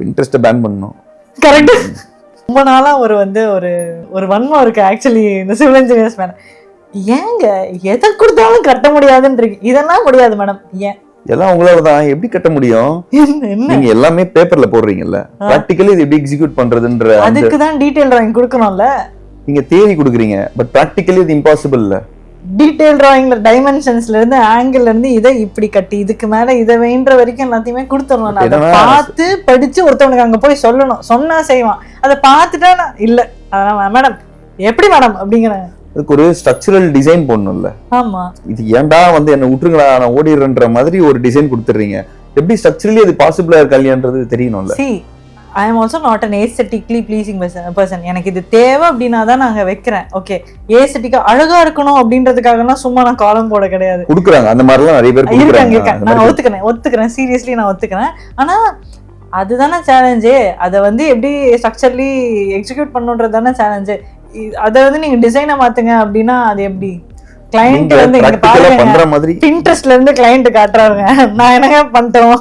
இன்ட்ரெஸ்ட்டை pan பண்ணணும். Correct. ரொம்ப நாளா ஒரு ஒரு வன்மம் இருக்கு ஆக்சுவலி இந்த சிவில் இன்ஜினியர்ஸ் மேடம். ஏங்க எதை கொடுத்தாலும் கட்ட முடியாதுன்றீங்க, இதெல்லாம் முடியாது மேடம். ஏன்? எல்லாம் உங்களால தான். எப்படி கட்ட முடியும்? என்ன நீங்க எல்லாமே பேப்பர்ல போடுறீங்கல்ல, பிராக்டிகலி இது எப்படி எக்ஸிக்யூட் பண்றதுன்ற அதுக்கு தான் டீடைல் டிராயிங் கொடுக்கணும்ல. நீங்க தியரி கொடுக்குறீங்க, பட் பிராக்டிகலி இது இம்பாசிபிள் இல்ல. டீடைல் டிராயிங்ல டைமென்ஷன்ஸ்ல இருந்து ஆங்கிள் இருந்து இதை இப்படி கட்டி இதுக்கு மேல இதை வேண்ட வரைக்கும் எல்லாத்தையுமே கொடுத்துடணும். அதை பார்த்து படிச்சு ஒருத்தவனுக்கு அங்க போய் சொல்லணும், சொன்னா செய்வான். அதை பார்த்துட்டா இல்ல அதான் மேடம் எப்படி மேடம் அப்படிங்கிறேன். அதுக்கு ஒரு ஸ்ட்ரக்சரல் டிசைன் போடணும்ல. ஆமா, இது ஏன்டா வந்து என்ன விட்டுருங்களா நான் ஓடிடுறேன்ற மாதிரி ஒரு டிசைன் கொடுத்துறீங்க. எப்படி ஸ்ட்ரக்சரலி அது பாசிபிளா இருக்கா இல்லையான்றது தெரியணும்ல. see I am also not an aesthetically pleasing person. எனக்கு இது தேவை அப்படின்னா தான் நாங்க வைக்கிறேன். ஓகே, ஏஸ்தட்டிக்கா அழகா இருக்கணும் அப்படின்றதுக்காகலாம் சும்மா நான் காலம் போட கிடையாது. கொடுக்குறாங்க அந்த மாதிரிலாம் நிறைய பேர் இருக்காங்க. நான் ஒத்துக்கிறேன் சீரியஸ்லி நான் ஒத்துக்கிறேன். ஆனா அதுதானே சேலஞ்சே. அதை வந்து எப்படி ஸ்ட்ரக்சர்லி எக்ஸிக்யூட் பண்ணுன்றது தானே சேலஞ்சு. அதை வந்து நீங்க டிசைனை மாத்துங்க அப்படின்னா அது எப்படி? கிளைண்ட் வந்து இங்க பாருங்க, Pinterestல இருந்து கிளைண்ட் காட்டுறாங்க, நான் என்னங்க பண்ணிட்டோம்.